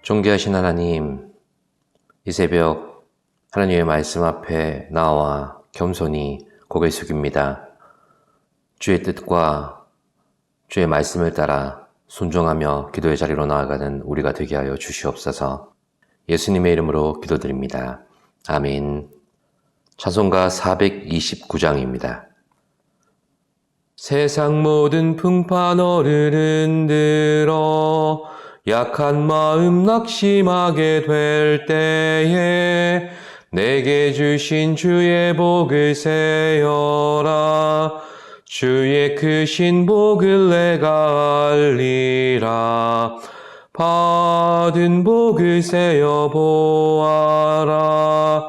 존귀하신 하나님, 이 새벽 하나님의 말씀 앞에 나와 겸손히 고개 숙입니다. 주의 뜻과 주의 말씀을 따라 순종하며 기도의 자리로 나아가는 우리가 되게 하여 주시옵소서. 예수님의 이름으로 기도드립니다. 아멘. 찬송가 429장입니다. 세상 모든 풍파 너를 흔들어 약한 마음 낙심하게 될 때에 내게 주신 주의 복을 세어라. 주의 크신 복을 내가 알리라. 받은 복을 세어 보아라.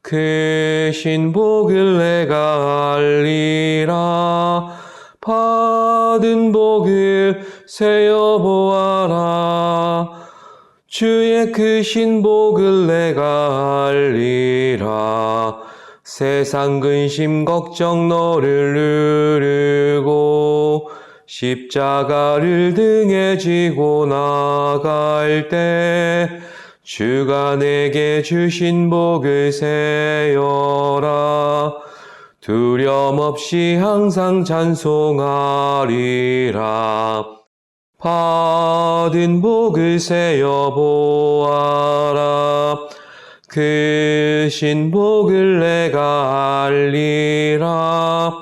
크신 복을 내가 알리라. 받은 복을 세어 보아라. 주의 크신 복을 내가 알리라. 세상 근심 걱정 너를 누르고 십자가를 등에 지고 나갈 때 주가 내게 주신 복을 세어라. 두려움 없이 항상 찬송하리라. 받은 복을 세어 보아라. 크신 복을 내가 알리라.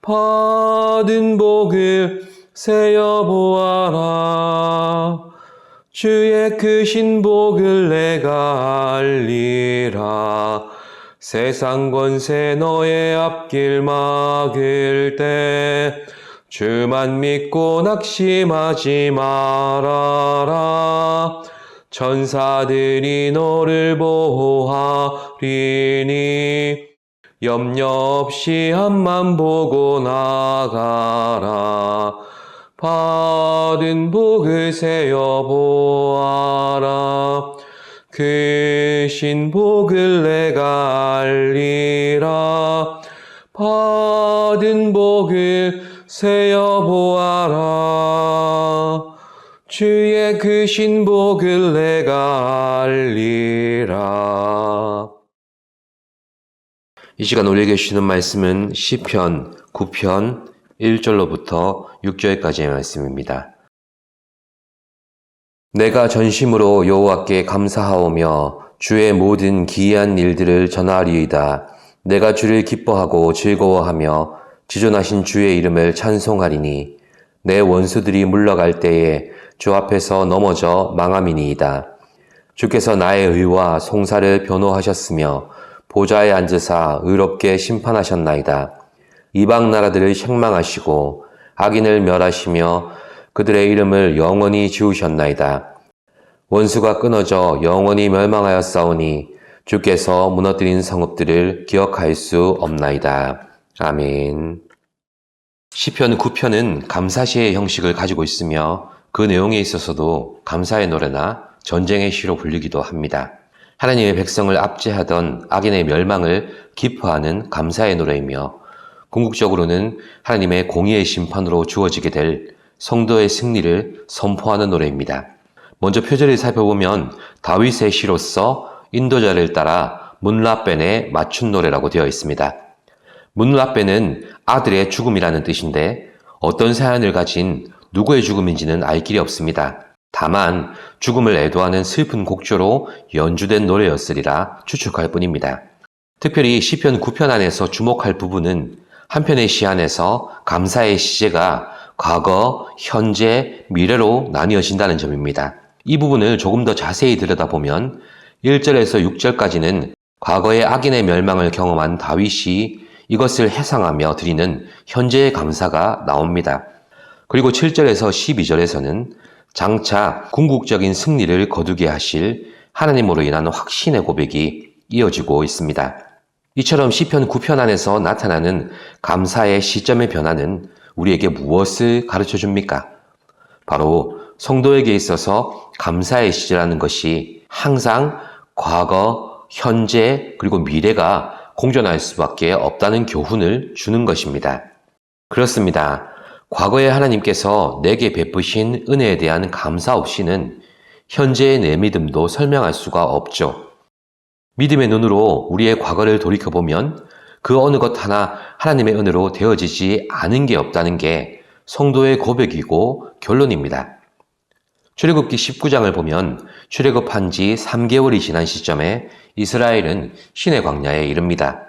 받은 복을 세어 보아라. 주의 크신 복을 내가 알리라. 세상 권세 너의 앞길 막을 때 주만 믿고 낙심하지 말아라. 천사들이 너를 보호하리니 염려 없이 앞만 보고 나가라. 받은 복을 세어 보아라. 크신 복을 내가 알리라. 받은 복을 세어 보아라. 주의 크신 복을 내가 알리라. 이 시간 우리에게 주시는 말씀은 시편 9편 1절로부터 6절까지의 말씀입니다. 내가 전심으로 여호와께 감사하오며 주의 모든 기이한 일들을 전하리이다. 내가 주를 기뻐하고 즐거워하며 지존하신 주의 이름을 찬송하리니 내 원수들이 물러갈 때에 주 앞에서 넘어져 망함이니이다. 주께서 나의 의와 송사를 변호하셨으며 보좌에 앉으사 의롭게 심판하셨나이다. 이방 나라들을 책망하시고 악인을 멸하시며 그들의 이름을 영원히 지우셨나이다. 원수가 끊어져 영원히 멸망하였사오니 주께서 무너뜨린 성읍들을 기억할 수 없나이다. 아멘. 시편 9편은 감사시의 형식을 가지고 있으며 그 내용에 있어서도 감사의 노래나 전쟁의 시로 불리기도 합니다. 하나님의 백성을 압제하던 악인의 멸망을 기뻐하는 감사의 노래이며 궁극적으로는 하나님의 공의의 심판으로 주어지게 될 성도의 승리를 선포하는 노래입니다. 먼저 표절을 살펴보면 다윗의 시로서 인도자를 따라 문라벤에 맞춘 노래라고 되어 있습니다. 문라벤은 아들의 죽음이라는 뜻인데 어떤 사연을 가진 누구의 죽음인지는 알 길이 없습니다. 다만 죽음을 애도하는 슬픈 곡조로 연주된 노래였으리라 추측할 뿐입니다. 특별히 시편 9편 안에서 주목할 부분은 한편의 시 안에서 감사의 시제가 과거, 현재, 미래로 나뉘어진다는 점입니다. 이 부분을 조금 더 자세히 들여다보면 1절에서 6절까지는 과거의 악인의 멸망을 경험한 다윗이 이것을 해상하며 드리는 현재의 감사가 나옵니다. 그리고 7절에서 12절에서는 장차 궁극적인 승리를 거두게 하실 하나님으로 인한 확신의 고백이 이어지고 있습니다. 이처럼 시편 9편 안에서 나타나는 감사의 시점의 변화는 우리에게 무엇을 가르쳐 줍니까? 바로 성도에게 있어서 감사의 시제라는 것이 항상 과거, 현재, 그리고 미래가 공존할 수밖에 없다는 교훈을 주는 것입니다. 그렇습니다. 과거에 하나님께서 내게 베푸신 은혜에 대한 감사 없이는 현재의 내 믿음도 설명할 수가 없죠. 믿음의 눈으로 우리의 과거를 돌이켜보면 그 어느 것 하나 하나님의 은혜로 되어지지 않은 게 없다는 게 성도의 고백이고 결론입니다. 출애굽기 19장을 보면 출애굽한 지 3개월이 지난 시점에 이스라엘은 신의 광야에 이릅니다.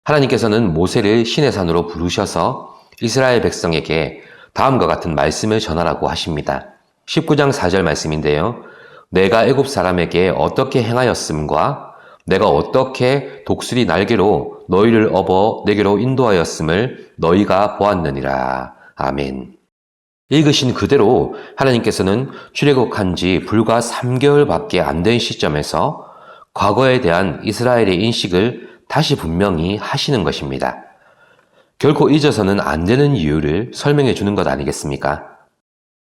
하나님께서는 모세를 신의 산으로 부르셔서 이스라엘 백성에게 다음과 같은 말씀을 전하라고 하십니다. 19장 4절 말씀인데요. 내가 애굽 사람에게 어떻게 행하였음과 내가 어떻게 독수리 날개로 너희를 업어 내게로 인도하였음을 너희가 보았느니라. 아멘. 읽으신 그대로 하나님께서는 출애굽한 지 불과 3개월밖에 안 된 시점에서 과거에 대한 이스라엘의 인식을 다시 분명히 하시는 것입니다. 결코 잊어서는 안 되는 이유를 설명해 주는 것 아니겠습니까?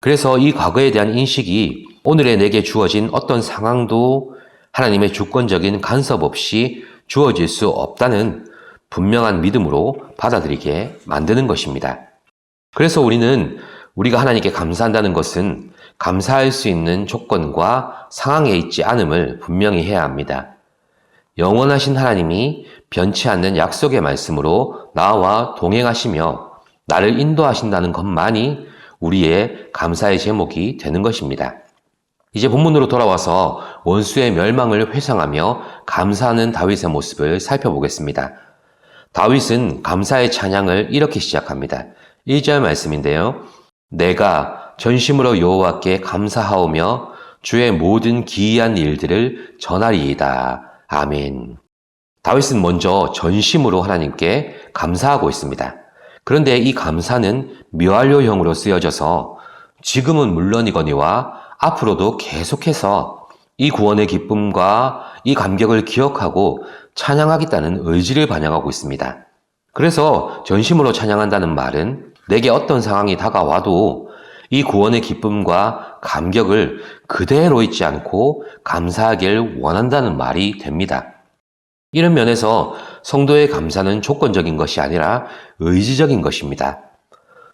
그래서 이 과거에 대한 인식이 오늘의 내게 주어진 어떤 상황도 하나님의 주권적인 간섭 없이 주어질 수 없다는 분명한 믿음으로 받아들이게 만드는 것입니다. 그래서 우리가 하나님께 감사한다는 것은 감사할 수 있는 조건과 상황에 있지 않음을 분명히 해야 합니다. 영원하신 하나님이 변치 않는 약속의 말씀으로 나와 동행하시며 나를 인도하신다는 것만이 우리의 감사의 제목이 되는 것입니다. 이제 본문으로 돌아와서 원수의 멸망을 회상하며 감사하는 다윗의 모습을 살펴보겠습니다. 다윗은 감사의 찬양을 이렇게 시작합니다. 1절 말씀인데요. 내가 전심으로 여호와께 감사하오며 주의 모든 기이한 일들을 전하리이다. 아멘. 다윗은 먼저 전심으로 하나님께 감사하고 있습니다. 그런데 이 감사는 미완료형으로 쓰여져서 지금은 물론이거니와 앞으로도 계속해서 이 구원의 기쁨과 이 감격을 기억하고 찬양하겠다는 의지를 반영하고 있습니다. 그래서 전심으로 찬양한다는 말은 내게 어떤 상황이 다가와도 이 구원의 기쁨과 감격을 그대로 잊지 않고 감사하길 원한다는 말이 됩니다. 이런 면에서 성도의 감사는 조건적인 것이 아니라 의지적인 것입니다.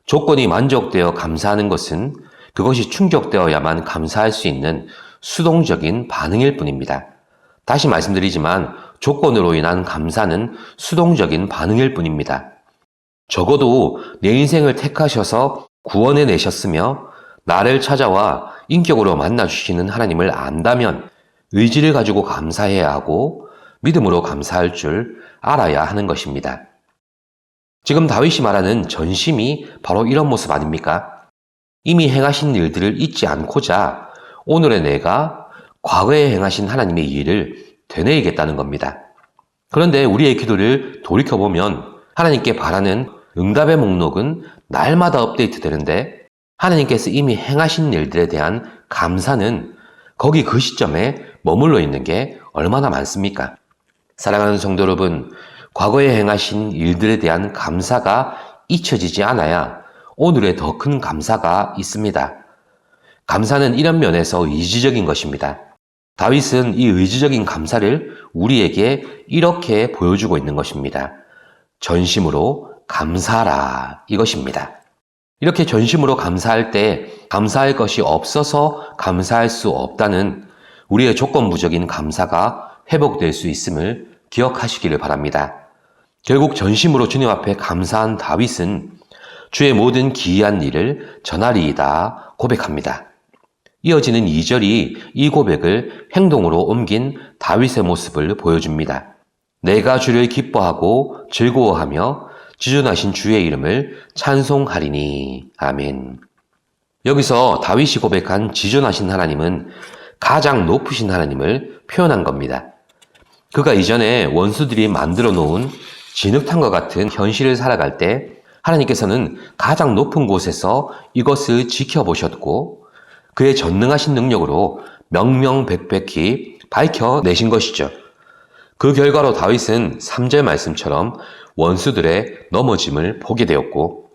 조건이 만족되어 감사하는 것은 그것이 충족되어야만 감사할 수 있는 수동적인 반응일 뿐입니다. 다시 말씀드리지만 조건으로 인한 감사는 수동적인 반응일 뿐입니다. 적어도 내 인생을 택하셔서 구원해 내셨으며 나를 찾아와 인격으로 만나주시는 하나님을 안다면 의지를 가지고 감사해야 하고 믿음으로 감사할 줄 알아야 하는 것입니다. 지금 다윗이 말하는 전심이 바로 이런 모습 아닙니까? 이미 행하신 일들을 잊지 않고자 오늘의 내가 과거에 행하신 하나님의 일을 되뇌이겠다는 겁니다. 그런데 우리의 기도를 돌이켜보면 하나님께 바라는 응답의 목록은 날마다 업데이트 되는데 하나님께서 이미 행하신 일들에 대한 감사는 거기 그 시점에 머물러 있는 게 얼마나 많습니까? 사랑하는 성도 여러분, 과거에 행하신 일들에 대한 감사가 잊혀지지 않아야 오늘의 더 큰 감사가 있습니다. 감사는 이런 면에서 의지적인 것입니다. 다윗은 이 의지적인 감사를 우리에게 이렇게 보여주고 있는 것입니다. 전심으로 감사하라 이것입니다. 이렇게 전심으로 감사할 때 감사할 것이 없어서 감사할 수 없다는 우리의 조건부적인 감사가 회복될 수 있음을 기억하시기를 바랍니다. 결국 전심으로 주님 앞에 감사한 다윗은 주의 모든 기이한 일을 전하리이다 고백합니다. 이어지는 2절이 이 고백을 행동으로 옮긴 다윗의 모습을 보여줍니다. 내가 주를 기뻐하고 즐거워하며 지존하신 주의 이름을 찬송하리니. 아멘. 여기서 다윗이 고백한 지존하신 하나님은 가장 높으신 하나님을 표현한 겁니다. 그가 이전에 원수들이 만들어 놓은 진흙탕과 같은 현실을 살아갈 때 하나님께서는 가장 높은 곳에서 이것을 지켜보셨고 그의 전능하신 능력으로 명명백백히 밝혀내신 것이죠. 그 결과로 다윗은 3절 말씀처럼 원수들의 넘어짐을 보게 되었고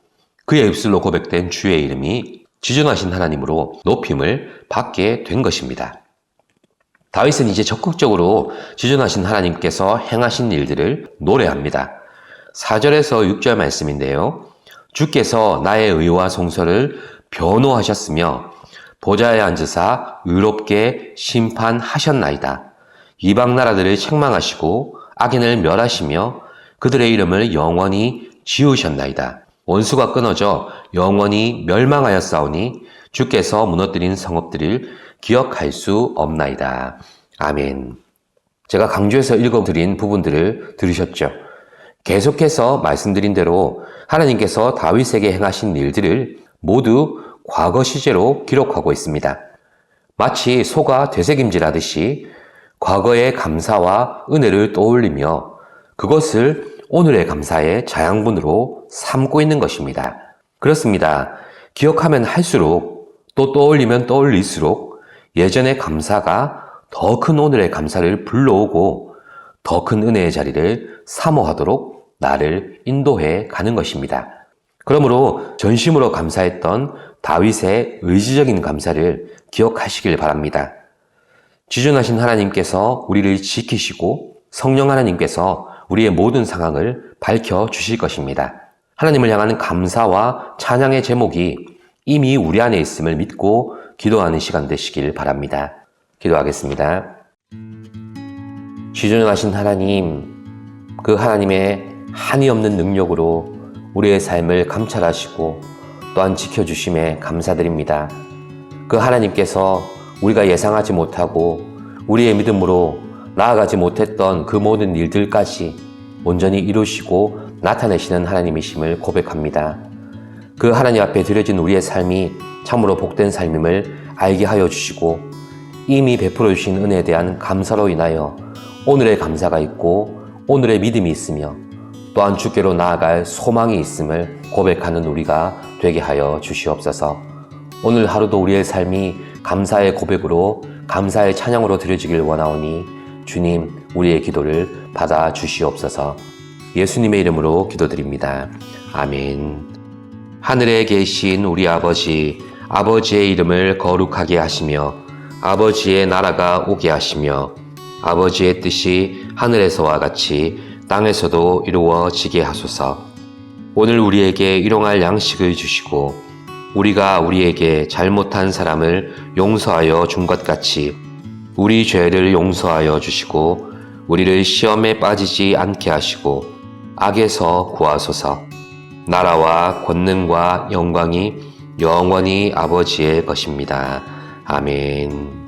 그의 입술로 고백된 주의 이름이 지존하신 하나님으로 높임을 받게 된 것입니다. 다윗은 이제 적극적으로 지존하신 하나님께서 행하신 일들을 노래합니다. 4절에서 6절 말씀인데요. 주께서 나의 의와 송설을 변호하셨으며 보좌에 앉으사 의롭게 심판하셨나이다. 이방 나라들을 책망하시고 악인을 멸하시며 그들의 이름을 영원히 지우셨나이다. 원수가 끊어져 영원히 멸망하였사오니 주께서 무너뜨린 성읍들을 기억할 수 없나이다. 아멘. 제가 강조해서 읽어드린 부분들을 들으셨죠? 계속해서 말씀드린 대로 하나님께서 다윗에게 행하신 일들을 모두 과거 시제로 기록하고 있습니다. 마치 소가 되새김질하듯이 과거의 감사와 은혜를 떠올리며 그것을 오늘의 감사의 자양분으로 삼고 있는 것입니다. 그렇습니다. 기억하면 할수록 또 떠올리면 떠올릴수록 예전의 감사가 더 큰 오늘의 감사를 불러오고 더 큰 은혜의 자리를 사모하도록 나를 인도해 가는 것입니다. 그러므로 전심으로 감사했던 다윗의 의지적인 감사를 기억하시길 바랍니다. 지존하신 하나님께서 우리를 지키시고 성령 하나님께서 우리의 모든 상황을 밝혀주실 것입니다. 하나님을 향하는 감사와 찬양의 제목이 이미 우리 안에 있음을 믿고 기도하는 시간 되시길 바랍니다. 기도하겠습니다. 지존하신 하나님, 그 하나님의 한이 없는 능력으로 우리의 삶을 감찰하시고 또한 지켜주심에 감사드립니다. 그 하나님께서 우리가 예상하지 못하고 우리의 믿음으로 나아가지 못했던 그 모든 일들까지 온전히 이루시고 나타내시는 하나님이심을 고백합니다. 그 하나님 앞에 드려진 우리의 삶이 참으로 복된 삶임을 알게 하여 주시고 이미 베풀어 주신 은혜에 대한 감사로 인하여 오늘의 감사가 있고 오늘의 믿음이 있으며 또한 주께로 나아갈 소망이 있음을 고백하는 우리가 되게 하여 주시옵소서. 오늘 하루도 우리의 삶이 감사의 고백으로 감사의 찬양으로 드려지길 원하오니 주님, 우리의 기도를 받아 주시옵소서. 예수님의 이름으로 기도드립니다. 아멘. 하늘에 계신 우리 아버지, 아버지의 이름을 거룩하게 하시며 아버지의 나라가 오게 하시며 아버지의 뜻이 하늘에서와 같이 땅에서도 이루어지게 하소서. 오늘 우리에게 일용할 양식을 주시고 우리가 우리에게 잘못한 사람을 용서하여 준 것 같이 우리 죄를 용서하여 주시고 우리를 시험에 빠지지 않게 하시고 악에서 구하소서. 나라와 권능과 영광이 영원히 아버지의 것입니다. 아멘.